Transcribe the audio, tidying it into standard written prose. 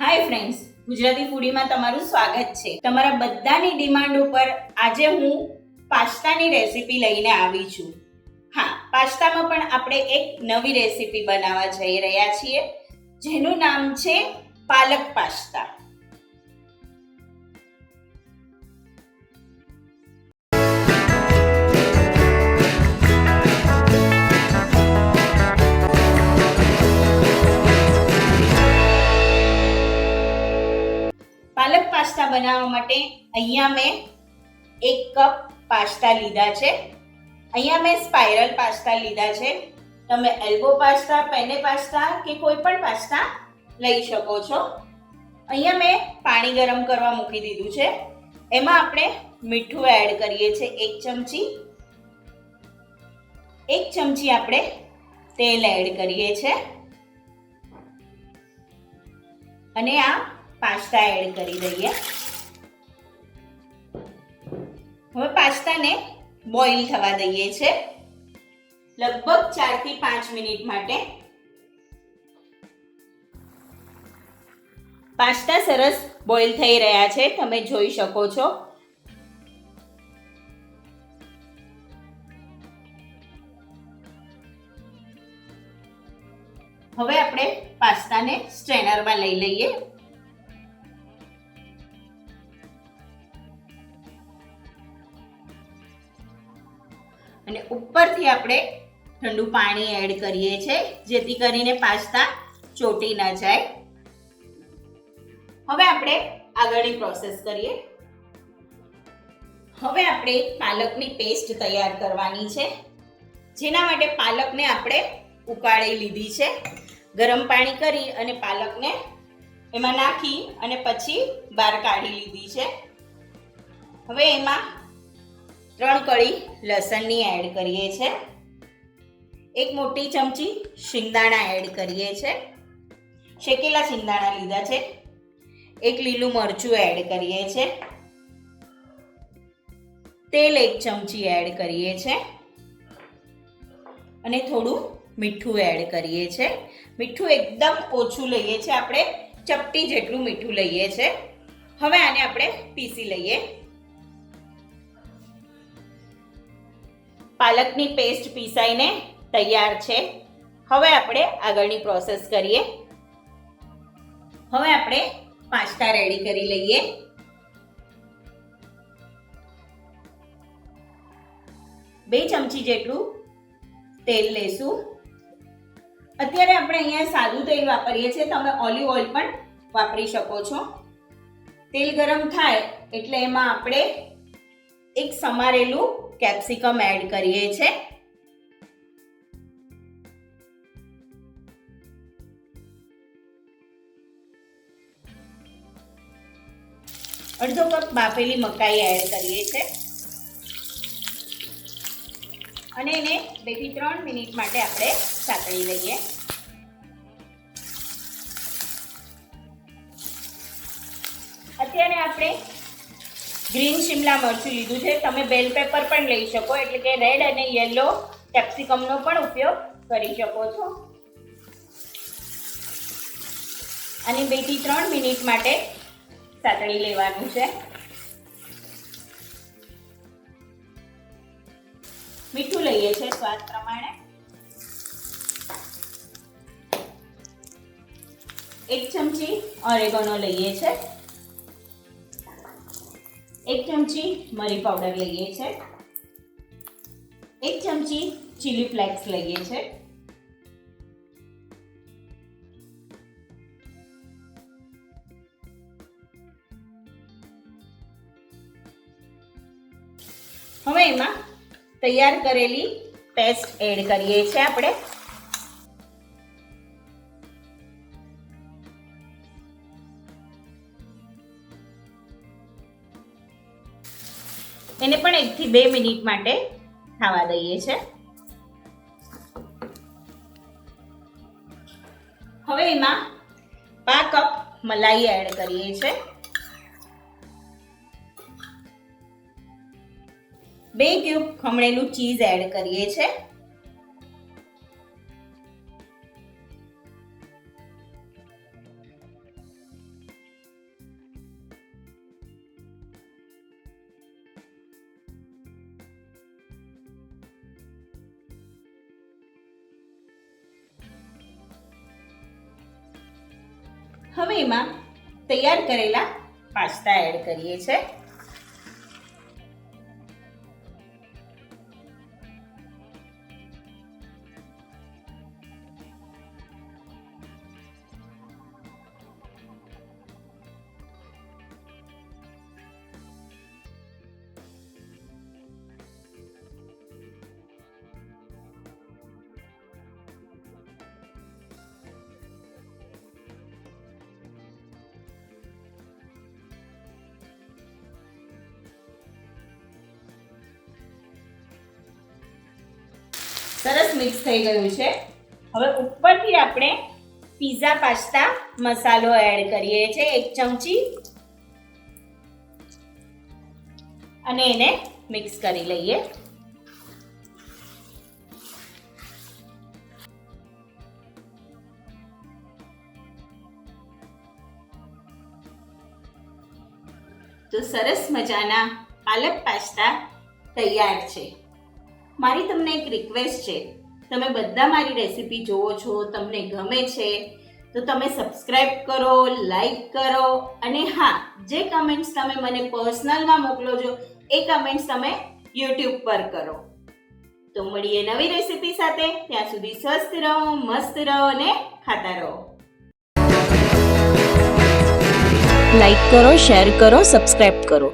Hi friends, Gujarati ફૂડીમાં તમારું સ્વાગત છે. તમારા બધાની ડિમાન્ડ ઉપર આજે હું પાસ્તાની રેસીપી લઈને આવી છું. હા, પાસ્તામાં પણ આપણે એક નવી રેસીપી બનાવવા જઈ રહ્યા છીએ, જેનું નામ છે પાલક પાસ્તા. પાલક પાસ્તા બનાવવા માટે અહીંયા મેં 1 કપ પાસ્તા લીધા છે. અહીંયા મેં સ્પાઇરલ પાસ્તા લીધા છે. તમે એલ્બો પાસ્તા, પેને પાસ્તા કે કોઈ પણ પાસ્તા લઈ શકો છો. અહીંયા મેં પાણી ગરમ કરવા મૂકી દીધું છે. એમાં આપણે મીઠું એડ કરીએ છીએ 1 ચમચી. 1 ચમચી આપણે તેલ એડ કરીએ છીએ અને આ પાસ્તા એડ કરી દઈએ. હવે પાસ્તાને બોઇલ થવા દઈએ છે લગભગ 4 થી 5 મિનિટ માટે. પાસ્તા સરસ બોઇલ થઈ રહ્યા છે, તમે જોઈ શકો છો. હવે આપણે પાસ્તાને સ્ટ્રેનરમાં લઈ લઈએ. અને ઉપરથી આપણે ઠંડુ પાણી એડ કરીએ છીએ, જેથી કરીને પાસ્તા ચોટી ન જાય. હવે આપણે આગળની પ્રોસેસ કરીએ. હવે આપણે પાલકની પેસ્ટ તૈયાર કરવાની છે, જેના માટે પાલકને આપણે ઉકાળી લીધી છે. ગરમ પાણી કરી અને પાલકને એમાં નાખી અને પછી બહાર કાઢી લીધી છે. હવે એમાં 3 કળી લસણની એડ કરીએ છીએ. 1 મોટી ચમચી શિંગદાણા એડ કરીએ છીએ. શેકેલા શિંગદાણા લીધા છે. 1 લીલું મરચું એડ કરીએ છીએ. તેલ 1 ચમચી એડ કરીએ છીએ અને થોડું મીઠું એડ કરીએ છીએ. મીઠું એકદમ ઓછું લઈએ છીએ, આપણે ચપટી જેટલું મીઠું લઈએ છીએ. હવે આને આપણે પીસી લઈએ. પાલકની પેસ્ટ પીસાઈને તૈયાર છે. હવે આપણે આગળની પ્રોસેસ કરીએ. હવે આપણે પાસ્તા રેડી કરી લઈએ. બે ચમચી જેટલું તેલ લેશું. અત્યારે આપણે અહીંયા સાદું તેલ વાપરીએ છીએ, તમે ઓલિવ ઓઇલ પણ વાપરી શકો છો. તેલ ગરમ થાય એટલે એમાં આપણે એક સમારેલું કેપ્સિકમ એડ કરીએ છીએ. અડધો કપ બાફેલી મકાઈ એડ કરીએ છીએ અને એને 2 થી 3 મિનિટ માટે આપણે સાતળી લઈએ. અત્યારે આપણે ગ્રીન શિમલા મરચું લીધું છે, તમે બેલ પેપર પણ લઈ શકો, એટલે કે રેડ અને યલો કેપ્સિકમનો પણ ઉપયોગ કરી શકો છો. અને 2 થી 3 મિનિટ માટે સાતળી લેવાનું છે. મીઠું લઈએ છીએ સ્વાદ પ્રમાણે. 1 ચમચી ઓરેગાનો લઈએ છીએ. 1 ચમચી મરી પાવડર લઈએ છીએ. 1 ચમચી ચીલી ફ્લેક્સ લઈએ છીએ. હવે એમાં તૈયાર કરેલી પેસ્ટ એડ કરીએ છીએ આપણે. એને પણ 1 થી 2 મિનિટ માટે થવા દઈએ છે. હવે એમાં 1/2 કપ મલાઈ એડ કરીએ છીએ. 2 ક્યુબ ખમણેલું ચીઝ એડ કરીએ છીએ. હવે એમાં તૈયાર કરેલા પાસ્તા એડ કરીએ છીએ. સરસ મિક્સ થઈ ગયું છે. હવે ઉપરથી આપણે પિઝા પાસ્તા મસાલો એડ કરીએ છીએ 1 ચમચી અને એને મિક્સ કરી લઈએ. તો સરસ મજાના પાલક પાસ્તા તૈયાર છે. મારી તમને એક રિક્વેસ્ટ છે, તમે બધા મારી રેસીપી જોવો છો, તમને ગમે છે તો તમે સબસ્ક્રાઇબ કરો, લાઈક કરો અને હા, જે કમેન્ટ્સ તમે મને પર્સનલમાં મોકલો છો એ કમેન્ટ્સ તમે યુટ્યુબ પર કરો. તો મળીએ નવી રેસીપી સાથે. ત્યાં સુધી સ્વસ્થ રહો, મસ્ત રહો અને ખાતા રહો. લાઈક કરો, શેર કરો, સબસ્ક્રાઇબ કરો.